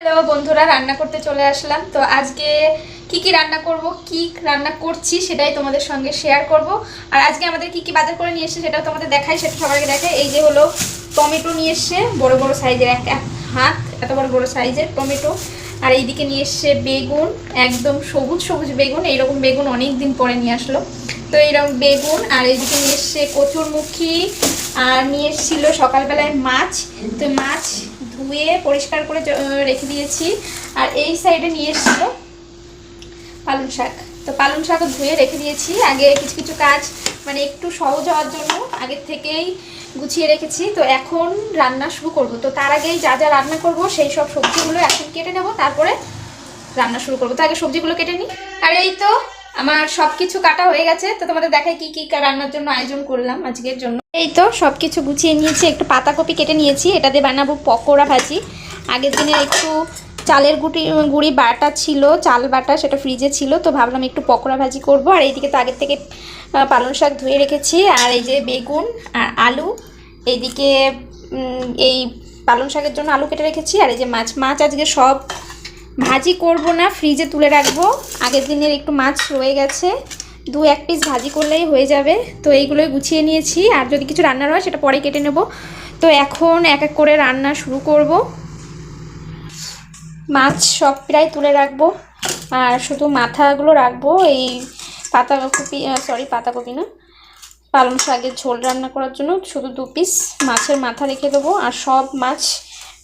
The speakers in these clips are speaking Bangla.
হ্যালো বন্ধুরা, রান্না করতে চলে আসলাম। তো আজকে কি রান্না করব, কি রান্না করছি সেটাই তোমাদের সঙ্গে শেয়ার করব। আর আজকে আমাদের কি বাজার করে নিয়ে এসেছে সেটাও তোমাদের দেখাই, সেটা সবার আগে দেখাই। এই যে হলো টমেটো নিয়ে এসছে, বড় বড় সাইজের, এক হাত এত বড় বড় সাইজের টমেটো। আর এইদিকে নিয়ে এসছে বেগুন, একদম সবুজ সবুজ বেগুন। এইরকম বেগুন অনেক দিন পরে নিয়ে আসলো, তো এইরকম বেগুন। আর এইদিকে নিয়ে এসছে কচুরমুখী, আর নিয়ে এসেছিল সকালবেলায় মাছ। তো মাছ ধুয়ে পরিষ্কার করে রেখে দিয়েছি। আর এই সাইডে নিয়ে এসেছিল পালং শাক। তো পালং শাকও ধুয়ে রেখে দিয়েছি। আগে কিছু কিছু কাজ মানে একটু সহজ হওয়ার জন্য আগের থেকেই গুছিয়ে রেখেছি। তো এখন রান্না শুরু করব। তো তার আগেই যা যা রান্না করব সেই সব সবজিগুলো এখন কেটে নেব, তারপরে রান্না শুরু করবো। তো আগে সবজিগুলো কেটে নিই। আর এই তো আমার সব কিছু কাটা হয়ে গেছে। তো তোমাদের দেখাই কি কি রান্নার জন্য আয়োজন করলাম আজকের জন্য। এই তো সব কিছু গুছিয়ে নিয়েছি, একটু পাতাকপি কেটে নিয়েছি, এটা দিয়ে বানাবো পকোড়া ভাজি। আগের দিনে একটু চালের গুঁড়ি বাটা ছিল, চাল বাটা, সেটা ফ্রিজে ছিল, তো ভাবলাম একটু পকোড়া ভাজি করব। আর এইদিকে তো আগের থেকে পালং শাক ধুয়ে রেখেছি। আর এই যে বেগুন আর আলু, এইদিকে এই পালং শাকের জন্য আলু কেটে রেখেছি। আর এই যে মাছ মাছ আজকে সব ভাজি করব না, ফ্রিজে তুলে রাখবো। আগের দিনের একটু মাছ রয়ে গেছে, দু এক পিস ভাজি করলেই হয়ে যাবে। তো এইগুলোই গুছিয়ে নিয়েছি। আর যদি কিছু রান্নার হয় সেটা পরে কেটে নেব। তো এখন এক এক করে রান্না শুরু করব। মাছ সব প্রায় তুলে রাখবো, আর শুধু মাথাগুলো রাখবো এই পাতাকপি না, পালং শাকের ঝোল রান্না করার জন্য শুধু 2 পিস মাছের মাথা রেখে দেবো। আর সব মাছ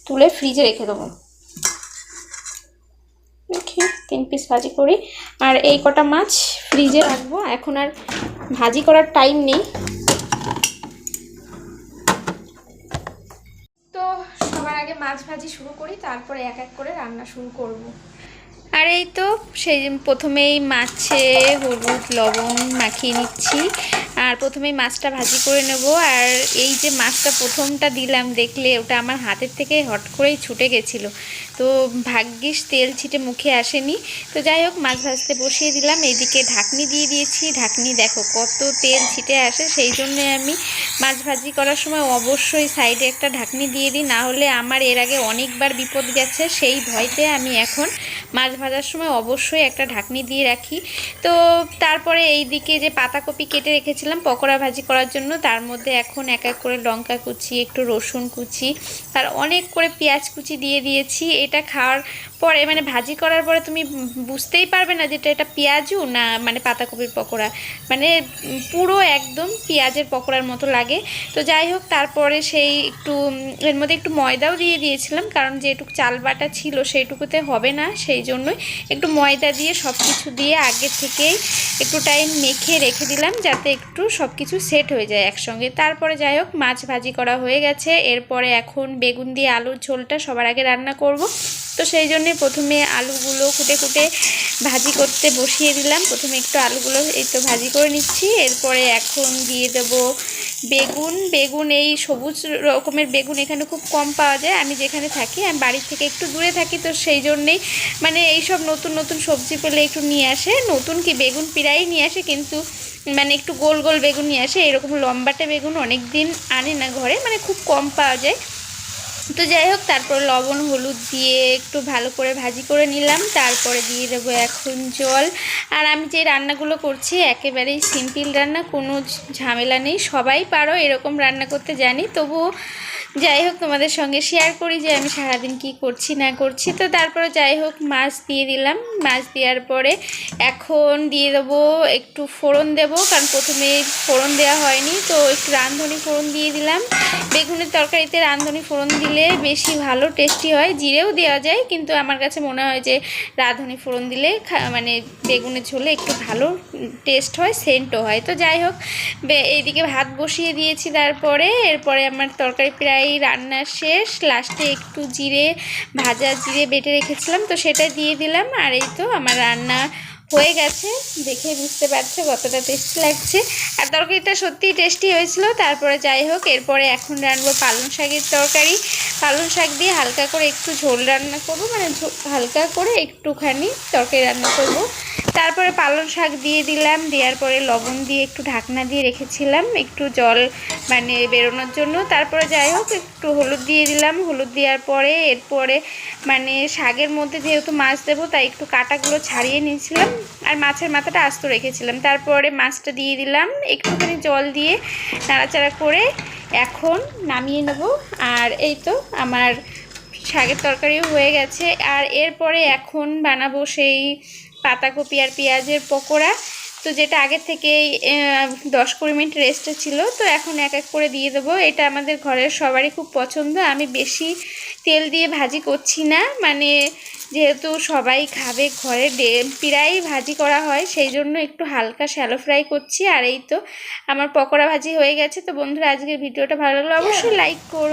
তুলে ফ্রিজে রেখে দেবো। দেখি 3 পিস ভাজি করি। আর এই কটা মাছ ফ্রিজে রাখবো, এখন আর ভাজি করার টাইম নেই। তো সবার আগে মাছ ভাজি শুরু করি, তারপরে এক এক করে রান্না শুরু করব। আর এই তো সেই প্রথমেই মাছে হলুদ লবণ মাখিয়ে নিচ্ছি। আর প্রথমেই মাছটা ভাজি করে নেব। আর এই যে মাছটা প্রথমটা দিলাম, দেখলে ওটা আমার হাতের থেকে হট করেই ছুটে গেছিলো। তো ভাগ্যিস তেল ছিটে মুখে আসেনি। তো যাই হোক, মাছ ভাজতে বসিয়ে দিলাম। এইদিকে ঢাকনি দিয়ে দিয়েছি। ঢাকনি দেখো কত তেল ছিটে আসে, সেই জন্য আমি মাছ ভাজি করার সময় অবশ্যই সাইডে একটা ঢাকনি দিয়ে দিই, না হলে আমার এর আগে অনেকবার বিপদ গেছে। সেই ভয়তে আমি এখন মাছ ভাজার সময় অবশ্যই একটা ঢাকনি দিয়ে রাখি। তো তারপরে এই দিকে যে পাতাকপি কেটে রেখেছিলাম পকোড়া ভাজি করার জন্য, তার মধ্যে এখন এক এক করে লঙ্কা কুচি, একটু রসুন কুচি, আর অনেক করে পেঁয়াজ কুচি দিয়ে দিয়েছি। এটা খাওয়ার পরে মানে ভাজি করার পরে তুমি বুঝতেই পারবে না যেটা এটা পেঁয়াজু না মানে পাতাকপির পকোড়া, মানে পুরো একদম পেঁয়াজের পকোড়ার মতো লাগে। তো যাই হোক, তারপরে সেই একটু এর মধ্যে একটু ময়দাও দিয়ে দিয়েছিলাম, কারণ যেটুকু চাল বাটা ছিল সেইটুকুতে হবে না, সেই জন্যই একটু ময়দা দিয়ে সব কিছু দিয়ে আগে থেকেই একটু টাইম মেখে রেখে দিলাম, যাতে একটু সব কিছু সেট হয়ে যায় একসঙ্গে। তারপরে যাই হোক, মাছ ভাজি করা হয়ে গেছে। এরপরে এখন বেগুন দিয়ে আলুর ঝোলটা সবার আগে রান্না করব। তো সেই জন্যে প্রথমে আলুগুলো কুটে কুটে ভাজি করতে বসিয়ে দিলাম। প্রথমে একটু আলুগুলো এই তো ভাজি করে নিচ্ছি। এরপরে এখন দিয়ে দেবো বেগুন এই সবুজ রকমের বেগুন এখানে খুব কম পাওয়া যায়। আমি যেখানে থাকি, আমি বাড়ির থেকে একটু দূরে থাকি, তো সেই জন্যেই মানে এইসব নতুন নতুন সবজি পেলে একটু নিয়ে আসে। নতুন কি বেগুন প্রায়ই নিয়ে আসে, কিন্তু মানে একটু গোল গোল বেগুন নিয়ে আসে। এরকম লম্বাটে বেগুন অনেক দিন আনে না ঘরে, মানে খুব কম পাওয়া যায়। তো যাই হোক, তারপর লবণ হলুদ দিয়ে একটু ভালো করে ভাজি করে নিলাম। তারপরে দিয়ে দেবো এখন জল। আর আমি যে রান্নাগুলো করছি একেবারেই সিম্পল রান্না, কোনো ঝামেলা নেই, সবাই পারো এরকম রান্না করতে জানি। তবুও যাই হোক, তোমাদের সঙ্গে শেয়ার করি যে আমি সারাদিন কি করছি না করছি। তো তারপরে যাই হোক, মাছ দিয়ে দিলাম। মাছ দেওয়ার পরে এখন দিয়ে দেবো একটু ফোড়ন দেবো, কারণ প্রথমে ফোড়ন দেওয়া হয়নি, তো একটু রাঁধুনি ফোড়ন দিয়ে দিলাম। বেগুনের তরকারিতে রাঁধুনি ফোড়ন দিলে বেশি ভালো টেস্টি হয়। জিরেও দেওয়া যায়, কিন্তু আমার কাছে মনে হয় যে রাঁধুনি ফোড়ন দিলে মানে বেগুনের ঝোলে একটু ভালো টেস্ট হয়, সেন্টও হয়। তো যাই হোক, এইদিকে ভাত বসিয়ে দিয়েছি। তারপরে এরপরে আমার তরকারি প্রায় রান্না শেষ। লাস্টে একটু ভাজা জিরে বেটে রেখেছিলাম, তো সেটা দিয়ে দিলাম। আর এই তো আমার রান্না হয়ে গেছে, দেখে বুঝতে পারছো কতটা টেস্টি লাগছে। আর তরকারিটা সত্যিই টেস্টি হয়েছিল। তারপরে যাই হোক, এরপরে এখন রান্নাবো পালং শাকের তরকারি। পালং শাক দিয়ে হালকা করে একটু ঝোল রান্না করবো, মানে হালকা করে একটুখানি তরকারি রান্না করব। তারপরে পালং শাক দিয়ে দিলাম, দেওয়ার পরে লবণ দিয়ে একটু ঢাকনা দিয়ে রেখেছিলাম একটু জল মানে বেরোনোর জন্য। তারপরে যাই হোক একটু হলুদ দিয়ে দিলাম, হলুদ দেওয়ার পরে এরপরে মানে শাকের মধ্যে যেহেতু মাছ দেবো তাই একটু কাঁটাগুলো ছাড়িয়ে নিয়েছিলাম আর মাছের মাথাটা আস্ত রেখেছিলাম। তারপরে মাছটা দিয়ে দিলাম, একটুখানি জল দিয়ে নাড়াচাড়া করে এখন নামিয়ে নেব। আর এই তো আমার শাকের তরকারিও হয়ে গেছে। আর এরপরে এখন বানাবো সেই পাতাকপি আর পেঁয়াজের পকোড়া, তো যেটা আগের থেকেই 10-20 মিনিট রেস্টে ছিল, তো এখন এক এক করে দিয়ে দেবো। এটা আমাদের ঘরের সবারই খুব পছন্দ। আমি বেশি তেল দিয়ে ভাজি করছি না, মানে যেহেতু সবাই খাবে ঘরে প্রায়ই ভাজি করা হয়, সেই জন্য একটু হালকা শ্যালো ফ্রাই করছি। আর এই তো আমার পকোড়া ভাজি হয়ে গেছে। তো বন্ধুরা, আজকের ভিডিওটা ভালো লাগলে অবশ্যই লাইক করো।